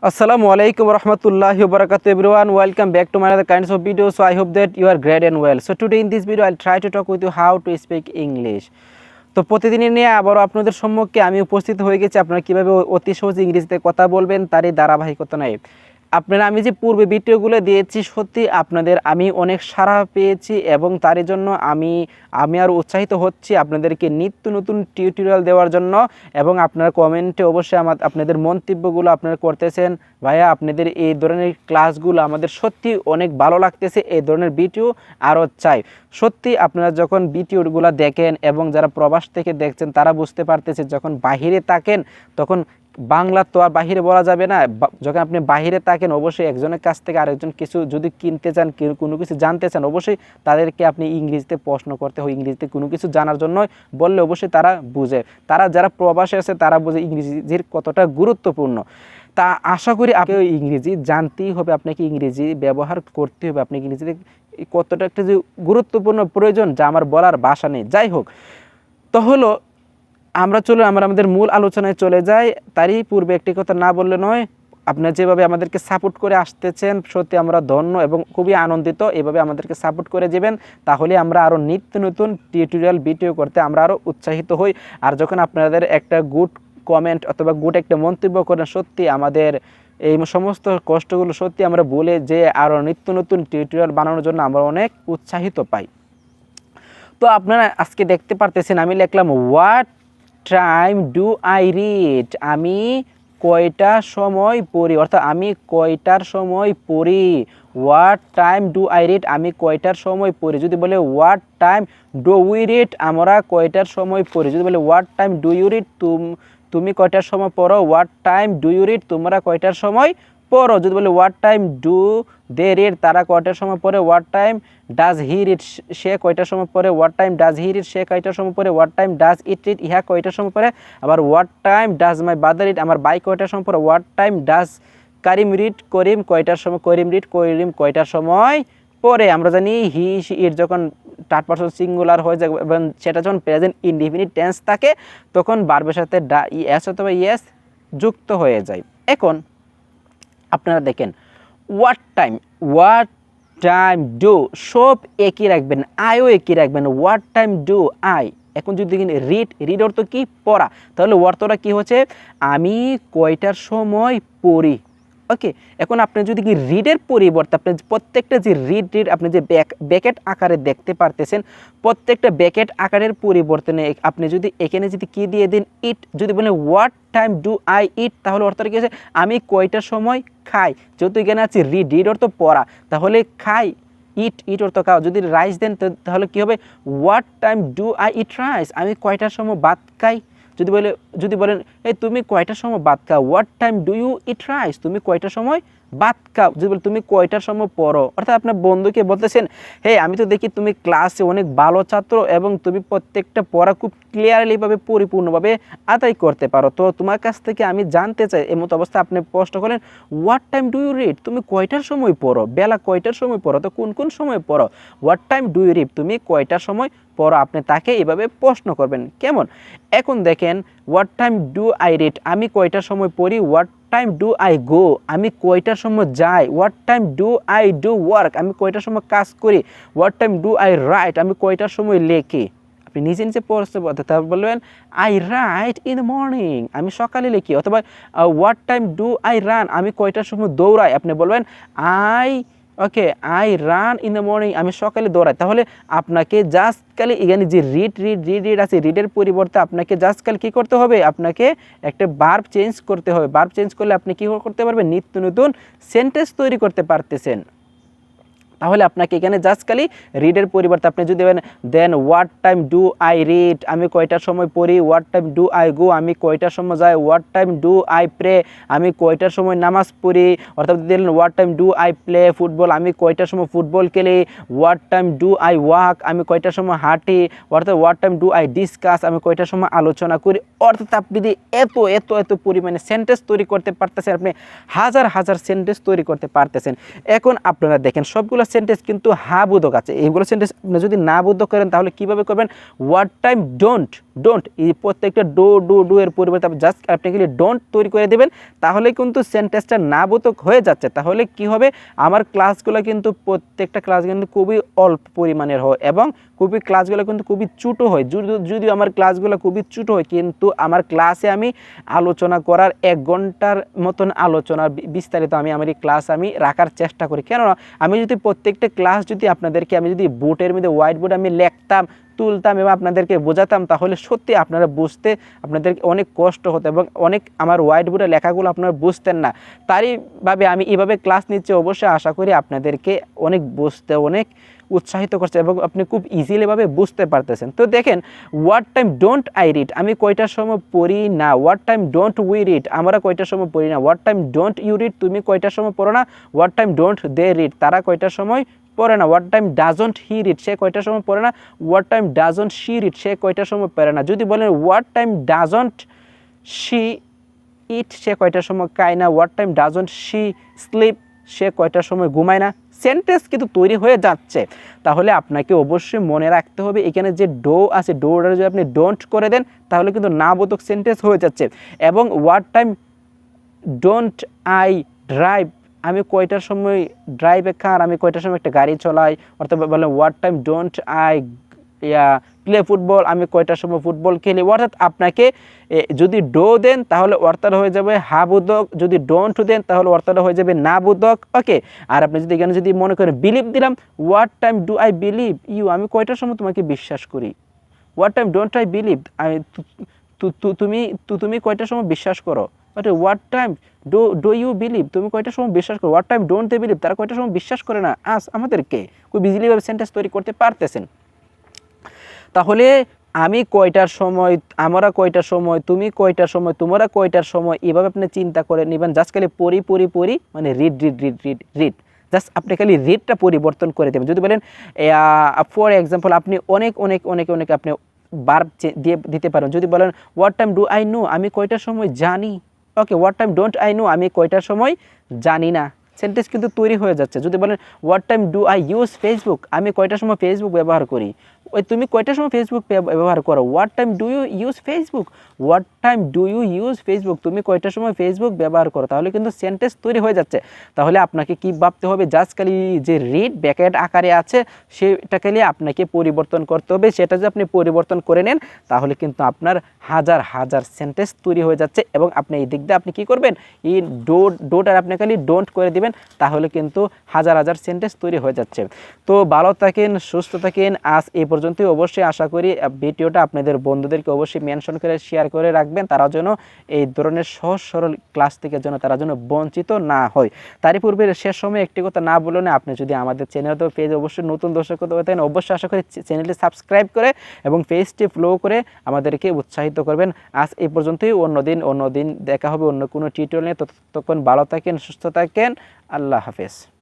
Assalamu alaikum warahmatullahi wabarakatuh everyone. Welcome back to my other kinds of videos. So I hope that you are great and well. So today in this video I'll try to talk with you how to speak English. তো প্রতিদিনের নিয়ে আবারও আপনাদের সম্মুখে আমি উপস্থিত হয়ে গেছি আপনারা কিভাবে অতি সহজে ইংরেজিতে কথা বলবেন তারই ধারাবাহিকতা নয়। আপনারা আমি যে পূর্বে ভিডিওগুলো দিয়েছি সত্যি আপনাদের আমি অনেক সাড়া পেয়েছি এবং তারই জন্য আমি আরও উৎসাহিত হচ্ছি আপনাদেরকে নিত্য নতুন টিউটোরিয়াল দেওয়ার জন্য। এবং আপনারা কমেন্টে অবশ্যই আপনাদের মন্তব্যগুলো আপনারা করতেছেন, ভাইয়া আপনাদের এই ধরনের ক্লাসগুলো আমাদের সত্যি অনেক ভালো লাগতেছে, এই ধরনের ভিডিও আরও চাই। সত্যি আপনারা যখন ভিডিওগুলো দেখেন এবং যারা প্রবাস থেকে দেখছেন তারা বুঝতে পারতেছে যখন বাহিরে থাকেন তখন বাংলা তো আর বাহিরে বলা যাবে না। যখন আপনি বাহিরে থাকেন অবশ্যই একজনের কাছ থেকে আরেকজন কিছু যদি কিনতে চান, কোনো কিছু জানতে চান, অবশ্যই তাদেরকে আপনি ইংরেজিতে প্রশ্ন করতে হয়। ইংরেজিতে কোনো কিছু জানার জন্য বললে অবশ্যই তারা বুঝে। তারা যারা প্রবাসে আছে তারা বুঝে ইংরেজির কতটা গুরুত্বপূর্ণ। তা আশা করি আপনি ইংরেজি জানতেই হবে, আপনাকে ইংরেজি ব্যবহার করতে হবে, আপনি ইংরেজিতে কতটা একটা যে গুরুত্বপূর্ণ প্রয়োজন যা আমার বলার ভাষা নেই। যাই হোক, তো হলো আমরা আমাদের মূল আলোচনায় চলে যাই। তারই পূর্বে একটি কথা না বললে নয়, আপনারা যেভাবে আমাদেরকে সাপোর্ট করে আসতেছেন সত্যি আমরা ধন্য এবং খুবই আনন্দিত। এভাবে আমাদেরকে সাপোর্ট করে যাবেন, তাহলে আমরা আরও নিত্য নতুন টিউটোরিয়াল ভিডিও করতে আমরা আরও উৎসাহিত হই। আর যখন আপনাদের একটা গুড কমেন্ট অথবা গুড একটা মন্তব্য করেন সত্যি আমাদের এই সমস্ত কষ্টগুলো সত্যি আমরা বলে যে আরও নিত্য নতুন টিউটোরিয়াল বানানোর জন্য আমরা অনেক উৎসাহিত পাই। তো আপনারা আজকে দেখতে পারতেছেন আমি লিখলাম what time do I read, আমি কয়টা সময় পড়ি, অর্থাৎ আমি কয়টার সময় পড়ি। What time do I read, আমি কয়টার সময় পড়ি। যদি বলে what time do we read, আমরা কয়টার সময় পড়ি। যদি বলে what time do you read, তুমি কয়টার সময় পড়ো। What time do you read, তোমরা কয়টার সময় পড়ো। যদি বলে what time do they read, তারা কয়টার সময় পড়ে। What time does he read, সে কয়টার সময় পড়ে। What time does he read, সে কয়টার সময় পড়ে। What time does it read, ইহা কয়টার সময় পড়ে। আবার what time does my brother read, আমার ভাই কয়টার সময় পড়ে। What time does Karim read, Karim কয়টার সময়, করিম রিড, করিম কয়টার সময় পড়ে। আমরা জানি হি ইট যখন থার্ড পারসন সিঙ্গুলার হয়ে যায় এবং সেটা যখন প্রেজেন্ট ইনডিফিনিট টেন্স থাকে তখন ভার্বের সাথে এস অথবা ইয়েস যুক্ত হয়ে যায়। এখন আপনারা দেখেন হোয়াট টাইম ডু সব একই রাখবেন, আইও একই রাখবেন। What time do I. এখন যদি দেখেন রিড অর্থ কি পড়া, তাহলে অর্থটা কি হচ্ছে আমি কয়টার সময় পড়ি। ওকে, এখন আপনি যদি কি রিডের পরিবর্তে আপনি প্রত্যেকটা যে রিড আপনি যে ব্যাকেট আকারে দেখতে পারতেছেন, প্রত্যেকটা ব্যাকেট আকারের পরিবর্তনে আপনি যদি এখানে যদি কি দিয়ে দিন ইট, যদি বলেন what time do I eat, তাহলে অর্থটা কি হচ্ছে আমি কয়টার সময় খাই। যেহেতু এখানে আছে রিড অর্থ পড়া, তাহলে খাই। ইট অর্থ খাও। যদি রাইস দেন তাহলে কি হবে what time do I eat rice, আমি কয়টার সময় ভাত খাই। যদি বলেন এই তুমি কয়টার সময় ভাত খাও। What time do you eat rice, তুমি কয়টার সময় ভাত খাও। যদি বলে তুমি কয়টার সময় পড়ো, অর্থাৎ আপনার বন্ধুকে বলতেছেন হে আমি তো দেখি তুমি ক্লাসে অনেক ভালো ছাত্র এবং তুমি প্রত্যেকটা পড়া খুব ক্লিয়ারলিভাবে পরিপূর্ণভাবে আদায় করতে পারো, তো তোমার কাছ থেকে আমি জানতে চাই। এমতো অবস্থায় আপনি প্রশ্ন করেন what time do you read, তুমি কয়টার সময় পড়ো, বেলা কয়টার সময় পড়ো, তো কোন সময় পড়ো। What time do you read, তুমি কয়টার সময় পড়ো। আপনি তাকে এভাবে প্রশ্ন করবেন। কেমন? এখন দেখেন what time do I read, আমি কয়টার সময় পড়ি। What time do I go, আমি কয়টার সময় যাই। What time do I do work, আমি কয়টার সময় কাজ করি। What time do I right, আমি কয়টার সময় লেখি। আপনি নিজে প্রশ্ন বলতে তারপর বলবেন I right in the morning, আমি সকালে লিখি। অথবা what time do I run, আমি কয়টার সময় দৌড়াই। আপনি বলবেন I run in the morning, আমি সকালে দৌড়াই। তাহলে আপনাকে জাস্ট খালি এখানে যে রিড আছে, রিডের পরিবর্তে আপনাকে জাস্ট খালি কী করতে হবে, আপনাকে একটা ভার্ব চেঞ্জ করতে হবে। ভার্ব চেঞ্জ করলে আপনি কী করতে পারবেন, নিত্য নতুন সেন্টেন্স তৈরি করতে পারতেছেন। তাহলে আপনাকে এখানে জাস্ট খালি রিডের পরিবর্তে আপনি যদি দেন what time do I read, আমি কয়টার সময় পড়ি। What time do I go, আমি কয়টার সময় যাই। What time do I pray, আমি কয়টার সময় নামাজ পড়ি। অর্থাৎ দিলেন what time do I play football, আমি কয়টার সময় ফুটবল খেলি। What time do I walk, আমি কয়টার সময় হাঁটি। অর্থাৎ what time do I discuss, আমি কয়টার সময় আলোচনা করি। অর্থাৎ আপনি যদি এত পরিমাণে সেন্টেন্স তৈরি করতে পারতেছেন, আপনি হাজার সেন্টেন্স তৈরি করতে পারতেছেন। এখন আপনারা দেখেন সবগুলো সেন্টেন্স কিন্তু হা বোধক আছে, এইগুলো সেন্টেন্স আপনি যদি না বোধক করেন তাহলে কীভাবে করবেন? হোয়াট টাইম ডোন্ট, ডোন্ট এই প্রত্যেকটা ডু এর পরিবর্তে আপনি জাস্ট আপনি খালি ডোন্ট তৈরি করে দেবেন, তাহলে কিন্তু সেন্টেন্সটা না বোধক হয়ে যাচ্ছে। তাহলে কি হবে? আমার ক্লাসগুলো কিন্তু প্রত্যেকটা ক্লাস কিন্তু খুবই অল্প পরিমাণের হয় এবং ক্লাসগুলো কিন্তু খুবই ছোটো হয়। যদিও আমার ক্লাসগুলো খুবই ছোটো হয়, কিন্তু আমার ক্লাসে আমি আলোচনা করার 1 ঘন্টার মতন আলোচনা বিস্তারিত আমার এই ক্লাস আমি রাখার চেষ্টা করি। কেননা আমি যদি প্রত্যেকটা ক্লাস যদি আপনাদেরকে আমি যদি বোর্ডের মধ্যে হোয়াইট বোর্ডে আমি লিখতাম, তুলতাম এবং আপনাদেরকে বোঝাতাম, তাহলে সত্যি আপনারা বুঝতে আপনাদেরকে অনেক কষ্ট হতো এবং অনেক আমার হোয়াইট বোর্ডে লেখাগুলো আপনারা বুঝতেন না। তারইভাবে আমি এইভাবে ক্লাস নিচ্ছি, অবশ্যই আশা করি আপনাদেরকে অনেক বুঝতে অনেক উৎসাহিত করছে এবং আপনি খুব ইজিলিভাবে বুঝতে পারতেছেন। তো দেখেন, what time don't I read, আমি কয়টার সময় পড়ি না। What time don't we read, আমরা কয়টার সময় পড়ি না। What time don't you read, তুমি কয়টার সময় পড়ো না। What time don't they read, তারা কয়টার সময় পড়ে না। What time doesn't he read, সে কয়টার সময় পড়ে না। What time doesn't she read, সে কয়টার সময় পড়ে না। যদি বলেন what time doesn't she it, সে কয়টার সময় খায় না। What time doesn't she sleep, সে কয়টার সময় ঘুমায় না। সেন্টেন্স কিন্তু তৈরি হয়ে যাচ্ছে। তাহলে আপনাকে অবশ্যই মনে রাখতে হবে এখানে যে ডো আছে, ডোটা যদি আপনি ডোন্ট করে দেন তাহলে কিন্তু না বোধক সেন্টেন্স হয়ে যাচ্ছে। এবং what time don't I drive, আমি কয়টার সময় ড্রাইভে কার, আমি কয়টার সময় একটা গাড়ি চলাই। অর্থাৎ বলেন what time don't I play football, আমি কয়টার সময় ফুটবল খেলি। অর্থাৎ আপনাকে যদি ডো দেন তাহলে অর্থটা হয়ে যাবে হা বোধক, যদি ডোন্ট দেন তাহলে অর্থটা হয়ে যাবে না বোধক। ওকে, আর আপনি যদি এখানে যদি মনে করেন বিলিভ দিলাম, what time do I believe you, আমি কয়টার সময় তোমাকে বিশ্বাস করি। What time don't I believe, তুমি কয়টার সময় বিশ্বাস করো। What time do you believe, তুমি কয়টার সময় বিশ্বাস করো। What time don't they believe, তারা কয়টার সময় বিশ্বাস করে না। আমাদেরকে খুব ইজিলিভাবে সেন্টেন্স তৈরি করতে পারতেছেন। তাহলে আমি কয়টার সময়, আমরা কয়টার সময়, তুমি কয়টার সময়, তোমরা কয়টার সময়, এভাবে আপনি চিন্তা করে নেবেন। জাস্ট খালি পড়ি মানে রিড, জাস্ট আপনি খালি রিডটা পরিবর্তন করে দেবেন। যদি বলেন ফর এক্সাম্পল, আপনি অনেক আপনি বার্ব দিয়ে দিতে পারেন। যদি বলেন what time do I know, আমি কয়টার সময় জানি। Okay, what time don't I know, আমি কয়টার সময় জানি না। সেন্টেন্স কিন্তু তৈরি হয়ে যাচ্ছে। যদি বলেন what time do I use Facebook, আমি কয়টার সময় ফেসবুক ব্যবহার করি। তুমি কয়টার সময় ফেসবুক ব্যবহার করো। What time do you use Facebook, what time do you use Facebook, তুমি কয়টার সময় ফেসবুক ব্যবহার করো। তাহলে কিন্তু সেন্টেন্স তৈরি হয়ে যাচ্ছে। তাহলে আপনাকে কি ভাবতে হবে? জাস্ট খালি যে রিড ব্যাকেট আকারে আছে সেটাকে নিয়ে আপনাকে পরিবর্তন করতে হবে। সেটা যদি আপনি পরিবর্তন করে নেন তাহলে কিন্তু আপনার হাজার সেন্টেন্স তৈরি হয়ে যাচ্ছে। এবং আপনি এই দিক দিয়ে আপনি কী করবেন, এই ডোটার আপনি খালি ডোন্ট করে দিবেন, তাহলে কিন্তু হাজার সেন্টেন্স তৈরি হয়ে যাচ্ছে। তো ভালো থাকেন, সুস্থ থাকেন। আজ এই পর্যন্তই। অবশ্যই আশা করি ভিডিওটা আপনাদের বন্ধুদেরকে অবশ্যই মেনশন করে শেয়ার করে রাখবেন, তারা যেন এই ধরনের সহজ সরল ক্লাস থেকে যেন তারা যেন বঞ্চিত না হয়। তারই পূর্বে শেষ সময় একটি কথা না বলে না, আপনি যদি আমাদের চ্যানেল তো পেজ অবশ্যই নতুন দর্শক হয়ে থাকেন, অবশ্যই আশা করি চ্যানেলটি সাবস্ক্রাইব করে এবং পেজটি ফলো করে আমাদেরকে উৎসাহিত করবেন। আজ এই পর্যন্তই। অন্যদিন দেখা হবে অন্য কোনো টিউটোরিয়াল নিয়ে। ততক্ষণ ভালো থাকেন, সুস্থ থাকেন। আল্লাহ হাফেজ।